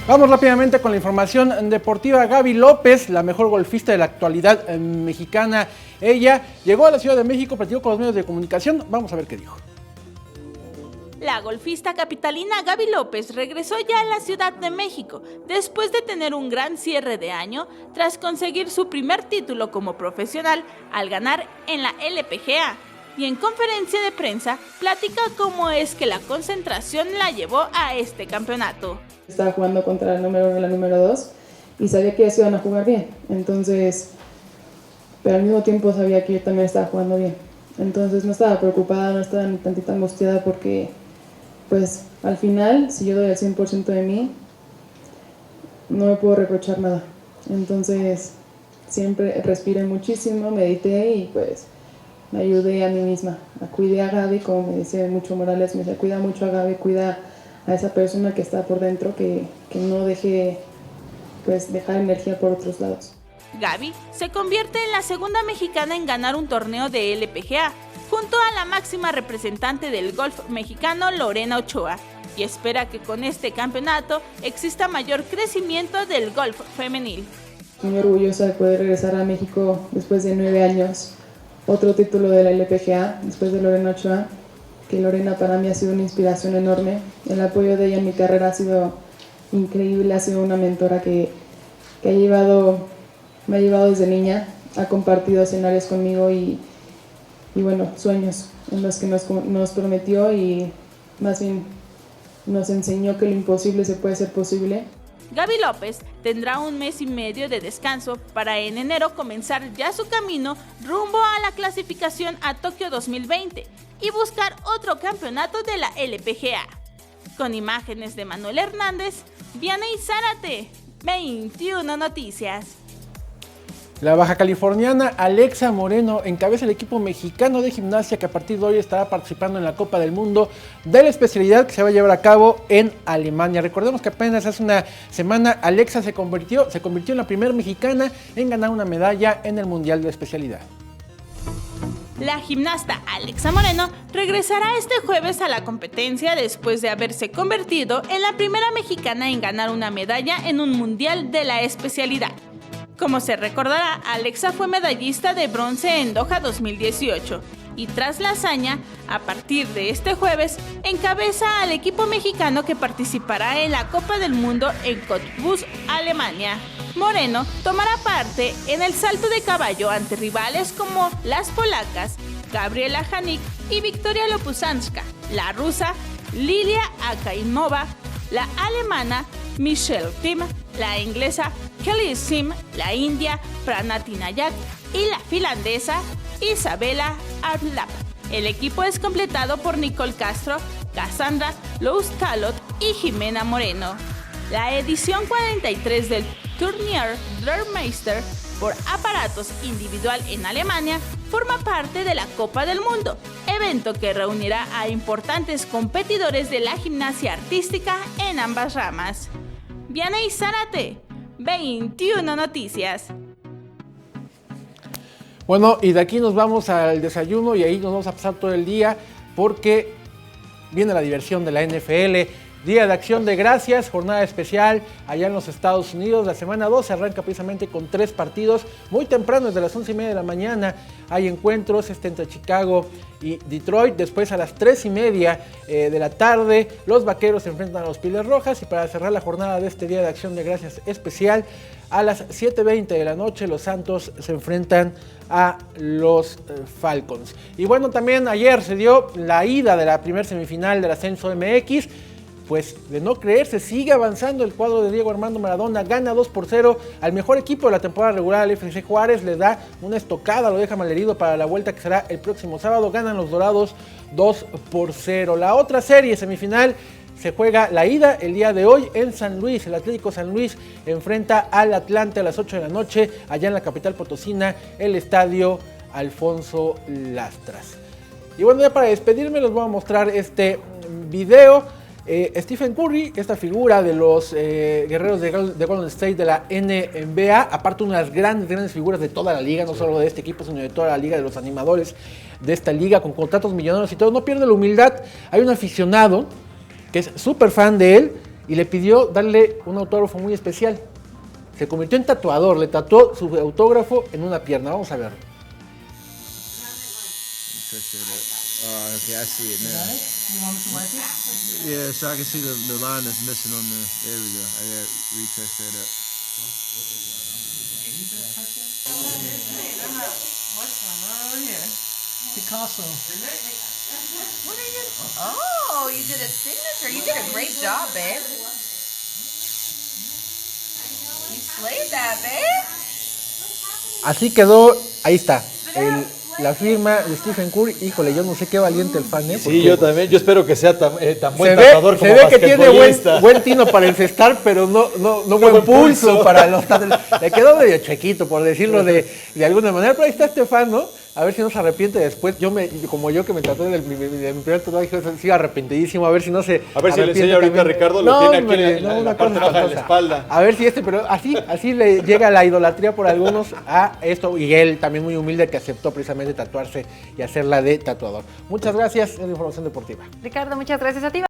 Vamos rápidamente con la información deportiva. Gaby López, la mejor golfista de la actualidad mexicana, ella llegó a la Ciudad de México, platicó con los medios de comunicación. Vamos a ver qué dijo. La golfista capitalina Gaby López regresó ya a la Ciudad de México después de tener un gran cierre de año tras conseguir su primer título como profesional al ganar en la LPGA. Y en conferencia de prensa platica cómo es que la concentración la llevó a este campeonato. Estaba jugando contra el número 1 y la número 2 y sabía que ellos iban a jugar bien, entonces, pero al mismo tiempo sabía que yo también estaba jugando bien. Entonces no estaba preocupada, no estaba ni tantita angustiada porque pues al final, si yo doy el 100% de mí, no me puedo reprochar nada. Entonces siempre respiré muchísimo, medité y pues me ayudé a mí misma. Cuidé a Gaby, como me dice mucho Morales, me dice, cuida mucho a Gaby, cuida a esa persona que está por dentro, que no deje pues dejar energía por otros lados. Gaby se convierte en la segunda mexicana en ganar un torneo de LPGA, junto a la máxima representante del golf mexicano, Lorena Ochoa, y espera que con este campeonato exista mayor crecimiento del golf femenil. Muy orgullosa de poder regresar a México después de 9 años, otro título de la LPGA, después de Lorena Ochoa, que Lorena para mí ha sido una inspiración enorme. El apoyo de ella en mi carrera ha sido increíble, ha sido una mentora que me ha llevado desde niña, ha compartido escenarios conmigo y bueno, sueños en los que nos prometió y más bien nos enseñó que lo imposible se puede hacer posible. Gaby López tendrá un mes y medio de descanso para en enero comenzar ya su camino rumbo a la clasificación a Tokio 2020 y buscar otro campeonato de la LPGA. Con imágenes de Manuel Hernández, Vianey Zárate, 21 Noticias. La baja californiana Alexa Moreno encabeza el equipo mexicano de gimnasia que a partir de hoy estará participando en la Copa del Mundo de la especialidad que se va a llevar a cabo en Alemania. Recordemos que apenas hace una semana Alexa se convirtió en la primera mexicana en ganar una medalla en el Mundial de la especialidad. La gimnasta Alexa Moreno regresará este jueves a la competencia después de haberse convertido en la primera mexicana en ganar una medalla en un Mundial de la especialidad. Como se recordará, Alexa fue medallista de bronce en Doha 2018 y tras la hazaña, a partir de este jueves, encabeza al equipo mexicano que participará en la Copa del Mundo en Cottbus, Alemania. Moreno tomará parte en el salto de caballo ante rivales como las polacas Gabriela Janik y Victoria Lopusánska, la rusa Lilia Akaimova, la alemana Michelle Tim, la inglesa Kelly Sim, la india Pranati Nayak y la finlandesa Isabella Arlap. El equipo es completado por Nicole Castro, Cassandra Loustalot y Jimena Moreno. La edición 43 del Turnier der Meister por aparatos individual en Alemania forma parte de la Copa del Mundo, evento que reunirá a importantes competidores de la gimnasia artística en ambas ramas. Vianey Zárate, 21 Noticias. Bueno, y de aquí nos vamos al desayuno y ahí nos vamos a pasar todo el día porque viene la diversión de la NFL. Día de Acción de Gracias, jornada especial allá en los Estados Unidos. La semana 2 se arranca precisamente con 3 partidos. Muy temprano, desde las 11:30 de la mañana, hay encuentros entre Chicago y Detroit. Después a las 3:30 de la tarde, los Vaqueros se enfrentan a los Pieles Rojas. Y para cerrar la jornada de este Día de Acción de Gracias especial, a las 7:20 de la noche, los Santos se enfrentan a los Falcons. Y bueno, también ayer se dio la ida de la primera semifinal del Ascenso MX. Pues de no creerse, sigue avanzando el cuadro de Diego Armando Maradona, gana 2-0 al mejor equipo de la temporada regular, al FC Juárez, le da una estocada, lo deja malherido para la vuelta que será el próximo sábado, ganan los Dorados 2-0. La otra serie semifinal se juega la ida el día de hoy en San Luis. El Atlético San Luis enfrenta al Atlante a las 8 de la noche, allá en la capital potosina, el estadio Alfonso Lastras. Y bueno, ya para despedirme les voy a mostrar este video. Stephen Curry, esta figura de los guerreros de Golden State de la NBA, aparte una de las grandes figuras de toda la liga, no solo de este equipo, sino de toda la liga, de los animadores de esta liga, con contratos millonarios y todo, no pierde la humildad. Hay un aficionado que es súper fan de él, y le pidió darle un autógrafo muy especial. Se convirtió en tatuador, le tatuó su autógrafo en una pierna. Vamos a verlo. Oh, okay, I see it now. You want me to wipe it? Yeah, so I can see the line that's missing on the. There we go. I got to retouch that up. What's going on here? Picasso. What are you? Oh, you did a signature. You did a great job, babe. You slayed that, babe. Así quedó, ahí está, la firma de Stephen Curry. Híjole, yo no sé qué valiente el fan, ¿eh? Sí, yo también. Yo espero que sea tan buen se tatuador ve, como se ve que tiene basquetbolista. buen tino para encestar, pero no buen pulso para los tatuajes. Le quedó medio chequito, por decirlo de alguna manera, pero ahí está este fan, ¿no? A ver si no se arrepiente después. Como yo que me tatué de mi primer tatuaje, sigo arrepentidísimo. A ver si no se A ver si le arrepiente enseña ahorita a también. Ricardo, lo tiene aquí hombre, en la una parte cosa baja de la espantosa. espalda. A ver si pero así le llega la idolatría por algunos a esto. Y él también muy humilde que aceptó precisamente tatuarse y hacerla de tatuador. Muchas gracias, es la información deportiva. Ricardo, muchas gracias a ti.